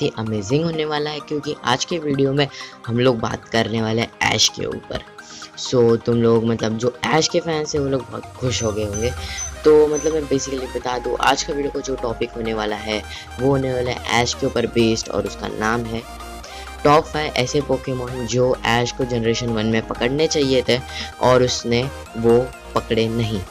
ही amazing होने वाला है, क्योंकि आज के वीडियो में हम लोग बात करने वाले हैं ऐश के ऊपर। सो तुम लोग मतलब जो ऐश के फैंस हैं वो लोग बहुत खुश हो गए होंगे। तो मतलब मैं बेसिकली बता दूँ, आज का वीडियो को जो टॉपिक होने वाला है वो होने वाला है ऐश के ऊपर बेस्ड, और उसका नाम है टॉप 5 ऐसे पोकेमोन जो ऐश को जनरेशन 1 में पकड़ने चाहिए थे और उसने वो पकड़े नहीं।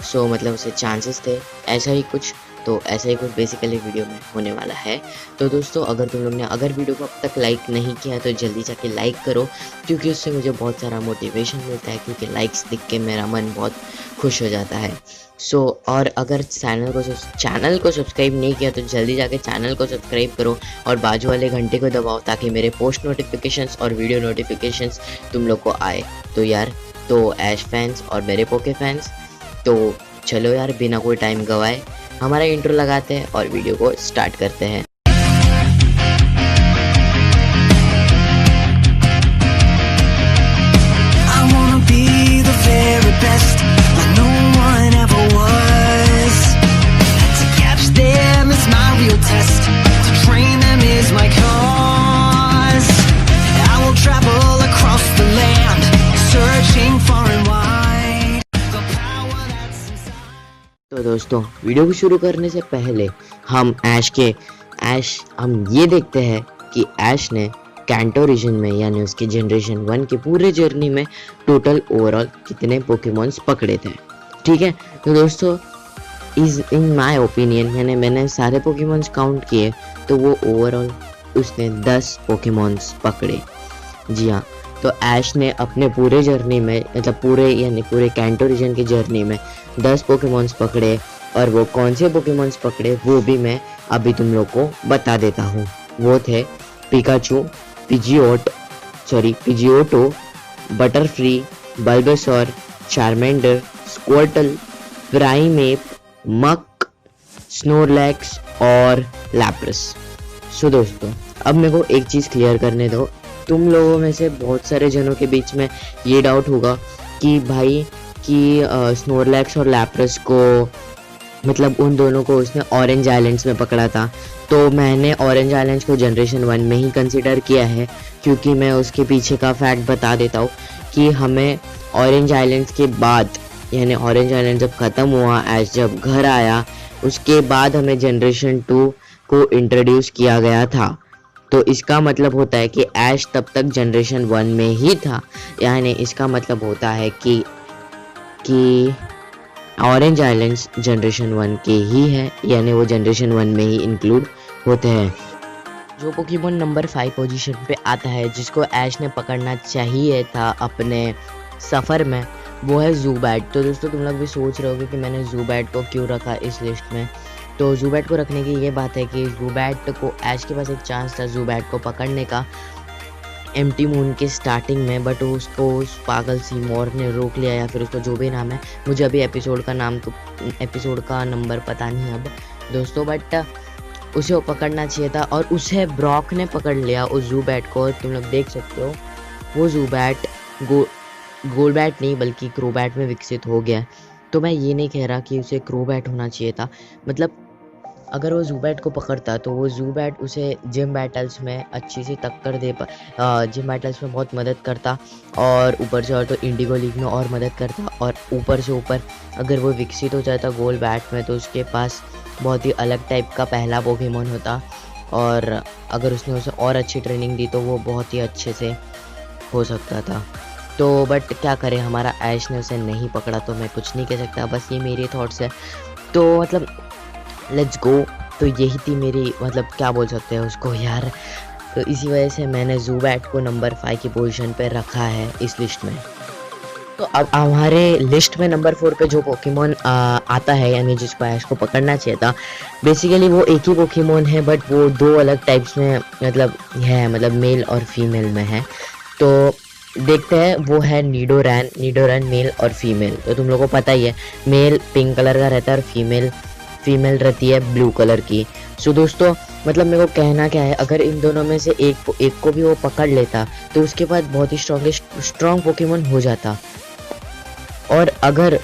सो मतलब उसे चांसेस थे, ऐसा ही कुछ। तो ऐसा ही कुछ बेसिकली वीडियो में होने वाला है। तो दोस्तों, अगर तुम लोग ने अगर वीडियो को अब तक लाइक नहीं किया तो जल्दी जाके लाइक करो, क्योंकि उससे मुझे बहुत सारा मोटिवेशन मिलता है, क्योंकि लाइक्स दिख के मेरा मन बहुत खुश हो जाता है। सो और अगर चैनल को सब्सक्राइब नहीं किया तो जल्दी जाके चैनल को सब्सक्राइब करो और बाजू वाले घंटे को दबाओ, ताकि मेरे पोस्ट नोटिफिकेशंस और वीडियो नोटिफिकेशंस तुम लोग को आए। तो यार, तो ऐश फैंस और मेरे पोके फैंस, तो चलो यार बिना कोई टाइम गवाए हमारा इंट्रो लगाते हैं और वीडियो को स्टार्ट करते हैं। तो दोस्तों, वीडियो को शुरू करने से पहले हम हम ये देखते हैं कि ऐश ने कैंटो रीजन में यानी उसके जनरेशन 1 के पूरे जर्नी में टोटल ओवरऑल कितने पोकेमॉन्स पकड़े थे। ठीक है, तो दोस्तों इन माय ओपिनियन, यानी मैंने सारे पोकेमॉन्स काउंट किए तो वो ओवरऑल उसने 10 पोकेमॉन्स पकड़े। जी हाँ, तो ऐश ने अपने पूरे जर्नी में मतलब पूरे कैंटो रीजन की जर्नी में 10 पोकेमॉन्स पकड़े, और वो कौन से पोकेमॉन्स पकड़े वो भी मैं अभी तुम लोग को बता देता हूँ। वो थे Pikachu, पिजियोटो, Butterfree, Bulbasaur, Charmander, Squirtle, प्राइमेप, मक, स्नोरलैक्स और लैप्रेस। सो दोस्तों, अब मेरे को एक चीज़ क्लियर करने दो। तुम लोगों में से बहुत सारे जनों के बीच में ये डाउट होगा कि भाई कि स्नोरलैक्स और लैप्रेस को मतलब उन दोनों को उसने ऑरेंज आइलैंड्स में पकड़ा था। तो मैंने ऑरेंज आइलैंड्स को जनरेशन 1 में ही कंसिडर किया है, क्योंकि मैं उसके पीछे का फैक्ट बता देता हूँ कि हमें ऑरेंज आइलैंड्स के बाद, यानी ऑरेंज आइलैंड जब ख़त्म हुआ, ऐश जब घर आया, उसके बाद हमें जनरेशन 2 को इंट्रोड्यूस किया गया था। तो इसका मतलब होता है कि ऐश तब तक जनरेशन 1 में ही था, यानी इसका मतलब होता है कि ऑरेंज आइलैंड्स जनरेशन 1 के ही है, यानी वो जनरेशन 1 में ही इंक्लूड होते हैं। जो पोकेमॉन नंबर 5 पोजीशन पे आता है जिसको ऐश ने पकड़ना चाहिए था अपने सफ़र में, वो है ज़ुबैट। तो दोस्तों, तुम लोग भी सोच रहे होगे कि मैंने ज़ुबैट को क्यों रखा इस लिस्ट में। तो ज़ुबैट को रखने की ये बात है कि ज़ुबैट को ऐश के पास एक चांस था ज़ुबैट को पकड़ने का एम्प्टी मून के स्टार्टिंग में, बट उसको उस पागल सीमोर ने रोक लिया, या फिर उसका जो भी नाम है, मुझे अभी एपिसोड का नंबर पता नहीं अब दोस्तों, बट उसे वो पकड़ना चाहिए था और उसे ब्रॉक ने पकड़ लिया उस ज़ुबैट को। तुम लोग देख सकते हो वो ज़ुबैट गोलबैट नहीं बल्कि क्रोबैट में विकसित हो गया। तो मैं ये नहीं कह रहा कि उसे क्रोबैट होना चाहिए था, मतलब अगर वो ज़ुबैट को पकड़ता तो वो ज़ुबैट उसे जिम बैटल्स में अच्छी सी टक्कर जिम बैटल्स में बहुत मदद करता, और ऊपर से और तो इंडिगो लीग में और मदद करता, और ऊपर से ऊपर अगर वो विकसित हो जाता गोल बैट में तो उसके पास बहुत ही अलग टाइप का पहला पोकेमॉन होता, और अगर उसने उसे और अच्छी ट्रेनिंग दी तो वो बहुत ही अच्छे से हो सकता था। तो बट क्या करें, हमारा ऐश ने उसे नहीं पकड़ा, तो मैं कुछ नहीं कह सकता, बस ये मेरे थॉट्स है। तो मतलब लेट्स गो। तो यही थी मेरी, मतलब क्या बोल सकते हैं उसको यार। तो इसी वजह से मैंने ज़ुबैट को नंबर 5 की पोजीशन पे रखा है इस लिस्ट में। तो अब हमारे लिस्ट में नंबर 4 पे जो पोकेमॉन आता है, यानी जिसको ऐश को पकड़ना चाहिए था, बेसिकली वो एक ही पोकेमॉन है, बट वो 2 अलग टाइप्स में मतलब मेल और फीमेल में है। तो देखते हैं, वो है नीडोरैन मेल और फीमेल। तो तुम लोगों को पता ही है, मेल पिंक कलर का रहता है और फीमेल रहती है ब्लू कलर की। सो दोस्तों, मतलब मेरे को कहना क्या है, अगर इन दोनों में से एक को भी वो पकड़ लेता तो उसके बाद बहुत ही स्ट्रॉन्ग पोकेमॉन हो जाता। और अगर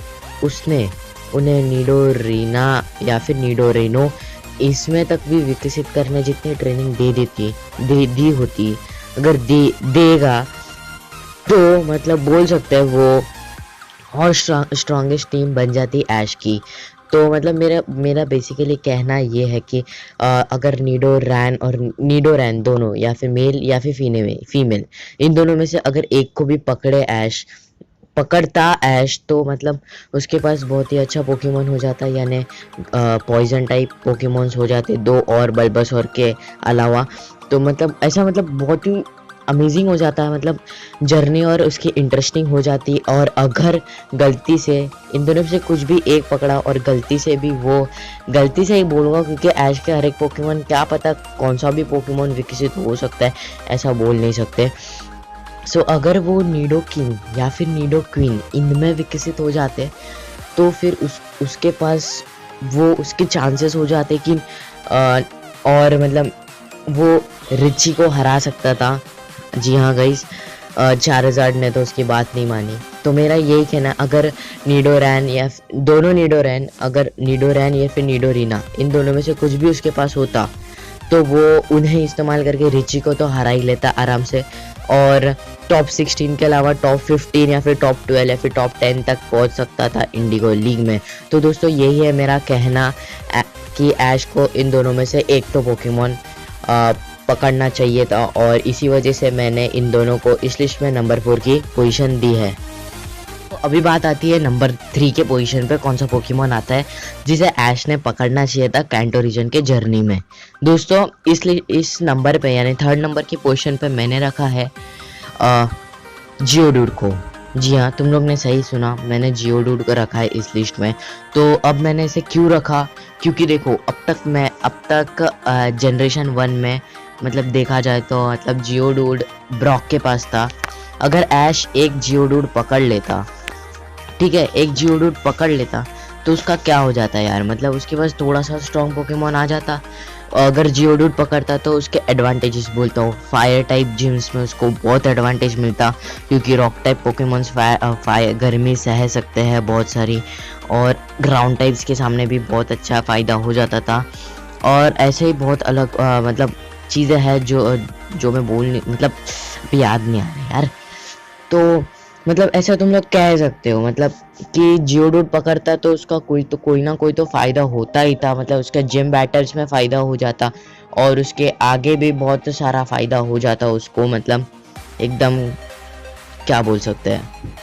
उसने उन्हें नीडोरीना या फिर नीडोरेनो इसमें तक भी विकसित करने जितनी ट्रेनिंग दी होती, अगर देगा तो मतलब बोल सकते हैं वो और स्ट्रॉन्गेस्ट टीम बन जाती ऐश की। तो मतलब मेरा बेसिकली कहना ये है कि अगर नीडो रैन दोनों, या फिर मेल या फिर फीमेल, इन दोनों में से अगर एक को भी पकड़ता ऐश, तो मतलब उसके पास बहुत ही अच्छा पोकेमोन हो जाता, यानी पॉइजन टाइप पोकेमोन्स हो जाते दो और बल्बासोर के अलावा। तो मतलब ऐसा मतलब बहुत ही अमेजिंग हो जाता है, मतलब जर्नी और उसकी इंटरेस्टिंग हो जाती। और अगर गलती से इन दोनों में से कुछ भी एक पकड़ा, और गलती से ही बोलूँगा क्योंकि ऐश के हर एक पोकेमोन, क्या पता कौन सा भी पोकेमोन विकसित हो सकता है, ऐसा बोल नहीं सकते। सो अगर वो नीडो किंग या फिर नीडो क्वीन इनमें विकसित हो जाते, तो फिर उसके पास वो उसके चांसेस हो जाते कि और मतलब वो रिची को हरा सकता था। जी हाँ गाइस, चार्जर्ड ने तो उसकी बात नहीं मानी। तो मेरा यही कहना, अगर नीडोरैन या फिर नीडोरीना, इन दोनों में से कुछ भी उसके पास होता, तो वो उन्हें इस्तेमाल करके रिची को तो हरा ही लेता आराम से, और टॉप 16 के अलावा टॉप 15 या फिर टॉप 12 या फिर टॉप 10 तक पहुंच सकता था इंडिगो लीग में। तो दोस्तों यही है मेरा कहना कि ऐश को इन दोनों में से एक तो पोकेमोन पकड़ना चाहिए था, और इसी वजह से मैंने इन दोनों को इस लिस्ट में नंबर 4 की पोजीशन दी है। तो अभी बात आती है नंबर 3 के पोजीशन पे कौन सा पोकेमोन आता है जिसे ऐश ने पकड़ना चाहिए था कैंटो रीजन के जर्नी में। दोस्तों इस नंबर पे यानी 3rd नंबर की पोजीशन पे मैंने रखा है जियोडूड को। जी हाँ, तुम लोग ने सही सुना, मैंने जियोडूड को रखा है इस लिस्ट में। तो अब मैंने इसे क्यों रखा, क्योंकि देखो अब तक जनरेशन 1 में मतलब देखा जाए तो मतलब जियोडूड ब्रॉक के पास था। अगर ऐश एक जियोडूड पकड़ लेता, ठीक है, एक जियोडूड पकड़ लेता, तो उसका क्या हो जाता यार, मतलब उसके पास थोड़ा सा स्ट्रॉन्ग पोकेमोन आ जाता। अगर जियोडूड पकड़ता तो उसके एडवांटेजेस बोलता हूँ, फायर टाइप जिम्स में उसको बहुत एडवांटेज मिलता, क्योंकि रॉक टाइप पोकेमोन्स गर्मी सह सकते हैं बहुत सारी, और ग्राउंड टाइप्स के सामने भी बहुत अच्छा फ़ायदा हो जाता था। और ऐसे ही बहुत अलग मतलब चीज़ें हैं जो मैं मतलब अभी याद नहीं आ रहा यार। तो मतलब ऐसा तुम लोग कह सकते हो, मतलब कि जियोडूड पकड़ता तो उसका कोई ना कोई तो फ़ायदा होता ही था, मतलब उसका जिम बैटल्स में फ़ायदा हो जाता, और उसके आगे भी बहुत सारा फ़ायदा हो जाता उसको, मतलब एकदम क्या बोल सकते हैं,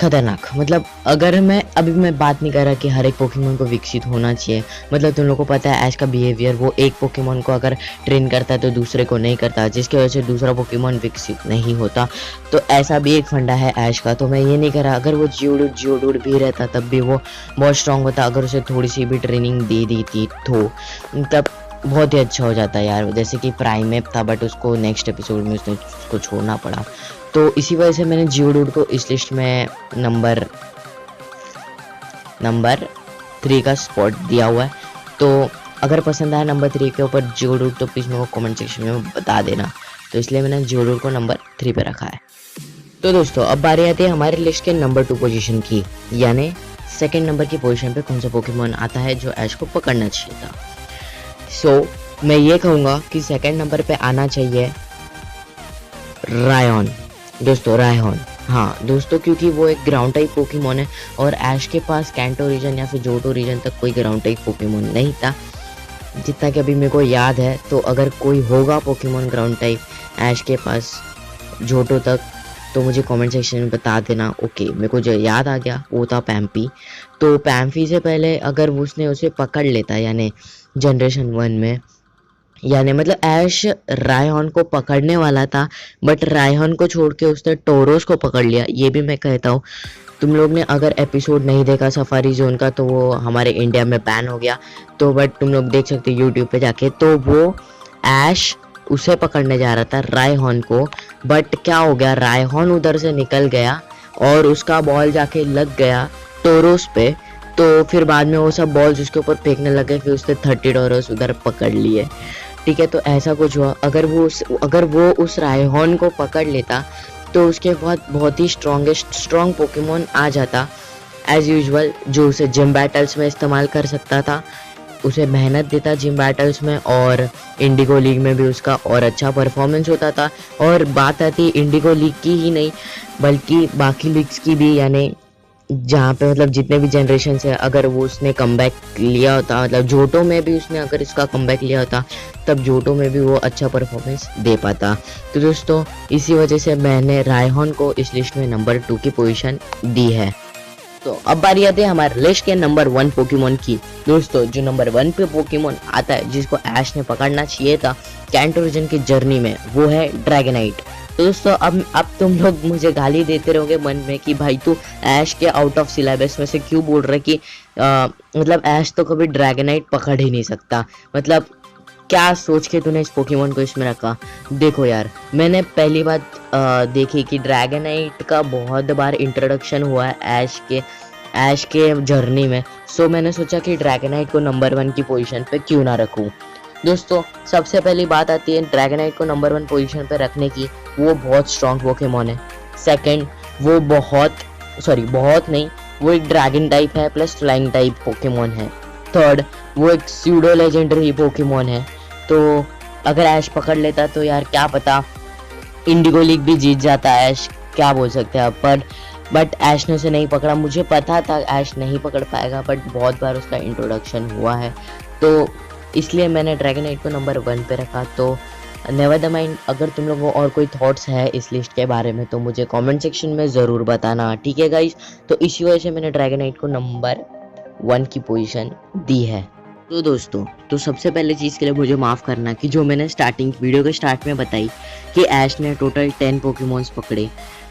खतरनाक। मतलब अगर मैं बात नहीं कर रहा कि हर एक पोकेमोन को विकसित होना चाहिए, मतलब तुम लोगों को पता है ऐश का बिहेवियर, वो एक पोकेमोन को अगर ट्रेन करता है तो दूसरे को नहीं करता, जिसकी वजह से दूसरा पोकेमोन विकसित नहीं होता। तो ऐसा भी एक फंडा है ऐश का। तो मैं ये नहीं कर रहा, अगर वो जियोडूड भी रहता तब भी वो बहुत स्ट्रांग होता, अगर उसे थोड़ी सी भी ट्रेनिंग दे दी थी तो तब बहुत ही अच्छा हो जाता यार। जैसे कि प्राइमेप था, बट उसको नेक्स्ट एपिसोड में उसको छोड़ना पड़ा। तो इसी वजह से मैंने जियोडूड को इस लिस्ट में नंबर 3 का स्पॉट दिया हुआ है। तो अगर पसंद आया नंबर 3 के ऊपर जियोडूड, तो प्लीज़ मेरे को कमेंट सेक्शन में बता देना। तो इसलिए मैंने जियोडूड को नंबर 3 पे रखा है। तो दोस्तों अब बारी आती है हमारे लिस्ट के नंबर 2 पोजीशन की, यानी 2nd नंबर की पोजीशन पे कौन सा पोकेमोन आता है जो ऐश को पकड़ना चाहिए था। सो मैं ये कहूँगा कि 2nd नंबर पे आना चाहिए रायॉन। दोस्तों रायहॉन, हाँ दोस्तों, क्योंकि वो एक ग्राउंड टाइप पोकेमोन है, और ऐश के पास कैंटो रीजन या फिर जोटो रीजन तक कोई ग्राउंड टाइप पोकेमोन नहीं था जितना कि अभी मेरे को याद है। तो अगर कोई होगा पोकेमोन ग्राउंड टाइप ऐश के पास जोटो तक, तो मुझे कमेंट सेक्शन में बता देना। ओके, मेरे को जो याद आ गया वो था पैम्पी। तो पैम्पी से पहले अगर उसने उसे पकड़ लेता, यानी जनरेशन 1 में, यानी मतलब ऐश रायहॉन को पकड़ने वाला था, बट रायहॉन को छोड़ के उसने टोरोस को पकड़ लिया। ये भी मैं कहता हूँ, तुम लोग ने अगर एपिसोड नहीं देखा सफारी जोन का, तो वो हमारे इंडिया में बैन हो गया, तो बट तुम लोग देख सकते हो यूट्यूब पे जाके। तो वो ऐश उसे पकड़ने जा रहा था रायहॉन को, बट क्या हो गया, रायहॉन उधर से निकल गया और उसका बॉल जाके लग गया टोरोस पे। तो फिर बाद में वो सब बॉल्स उसके ऊपर फेंकने लगे, फिर उसने 30 टोरोस उधर पकड़ लिए। ठीक है, तो ऐसा कुछ हुआ। अगर वो उस रायहॉन को पकड़ लेता, तो उसके बाद बहुत ही स्ट्रॉन्ग पोकेमोन आ जाता एज यूजुअल, जो उसे जिम बैटल्स में इस्तेमाल कर सकता था। उसे मेहनत देता जिम बैटल्स में, और इंडिगो लीग में भी उसका और अच्छा परफॉर्मेंस होता था। और बात आती इंडिगो लीग की ही नहीं बल्कि बाकी लीग्स की भी, यानी जहाँ पे मतलब जितने भी जनरेशन है, अगर वो उसने कमबैक लिया होता, मतलब जोटो में भी उसने अगर इसका कमबैक लिया होता तब जोटो में भी वो अच्छा परफॉर्मेंस दे पाता। तो दोस्तों इसी वजह से मैंने रायहॉन को इस लिस्ट में नंबर 2 की पोजीशन दी है। तो अब बारी आती है हमारे लिस्ट के नंबर 1 पोकेमोन की। दोस्तों जो नंबर 1 पे पोकेमोन आता है जिसको ऐश ने पकड़ना चाहिए था कैंटो रीजन की जर्नी में, वो है ड्रैगनाइट। तो दोस्तों अब तुम लोग मुझे गाली देते रहोगे मन में कि भाई तू ऐश के आउट ऑफ सिलेबस में से क्यों बोल रहा है कि मतलब ऐश तो कभी ड्रैगनाइट पकड़ ही नहीं सकता, मतलब क्या सोच के तूने इस पोकेमोन को इसमें रखा। देखो यार, मैंने पहली बात देखी कि ड्रैगनाइट का बहुत बार इंट्रोडक्शन हुआ है ऐश के जर्नी में, सो मैंने सोचा कि ड्रैगनाइट को नंबर 1 की पोजीशन पे क्यों ना रखूं। दोस्तों सबसे पहली बात आती है ड्रैगनाइट को नंबर 1 पोजीशन पे रखने की, वो बहुत स्ट्रॉन्ग पोकेमोन है। सेकंड, वो बहुत नहीं, वो एक ड्रैगन टाइप है प्लस फ्लाइंग टाइप पोकेमोन है। थर्ड, वो एक स्यूडो लेजेंडरी पोकेमोन है। तो अगर ऐश पकड़ लेता तो यार क्या पता इंडिगो लीग भी जीत जाता ऐश, क्या बोल सकते हैं अब। बट ऐश ने उसे नहीं पकड़ा, मुझे पता था ऐश नहीं पकड़ पाएगा, बट बहुत बार उसका इंट्रोडक्शन हुआ है तो इसलिए मैंने ड्रैगनाइट को नंबर 1 पे रखा। तो नेवर द माइंड, अगर तुम लोगों को और कोई थॉट्स है इस लिस्ट के बारे में तो मुझे कमेंट सेक्शन में ज़रूर बताना, ठीक है गाइस। तो इसी वजह से मैंने ड्रैगनाइट को नंबर 1 की पोजीशन दी है। तो दोस्तों तो सबसे पहले चीज़ के लिए मुझे माफ़ करना कि जो मैंने वीडियो के स्टार्ट में बताई कि ऐश ने टोटल 10 पोकेमॉन्स पकड़े,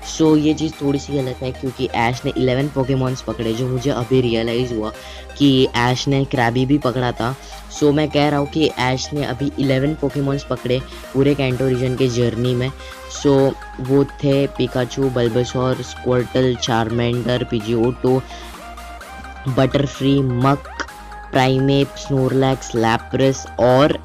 सो ये चीज़ थोड़ी सी गलत है क्योंकि ऐश ने 11 पोकेमॉन्स पकड़े, जो मुझे अभी रियलाइज़ हुआ कि ऐश ने क्रैबी भी पकड़ा था। सो मैं कह रहा हूँ कि ऐश ने अभी 11 पोकेमॉन्स पकड़े पूरे कैंटो रीजन के जर्नी में। सो वो थे Pikachu, Bulbasaur, Squirtle, Charmander, Pidgeotto, Butterfree, Muk, Primeape, Snorlax, लैप्रेस और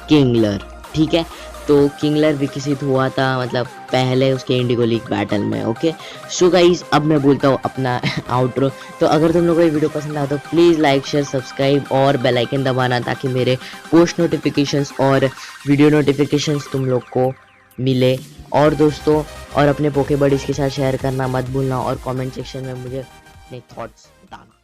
किंगलर, ठीक है। तो किंगलर विकसित हुआ था मतलब पहले उसके इंडिगो लीग बैटल में, ओके। सो गाइज अब मैं बोलता हूँ अपना आउटरो। तो अगर तुम लोगों को ये वीडियो पसंद आया तो प्लीज़ लाइक, शेयर, सब्सक्राइब और बेल आइकन दबाना ताकि मेरे पोस्ट नोटिफिकेशंस और वीडियो नोटिफिकेशंस तुम लोग को मिले। और दोस्तों और अपने पोके बडीज के साथ शेयर करना मत भूलना और कमेंट सेक्शन में मुझे अपने थॉट्स बताना।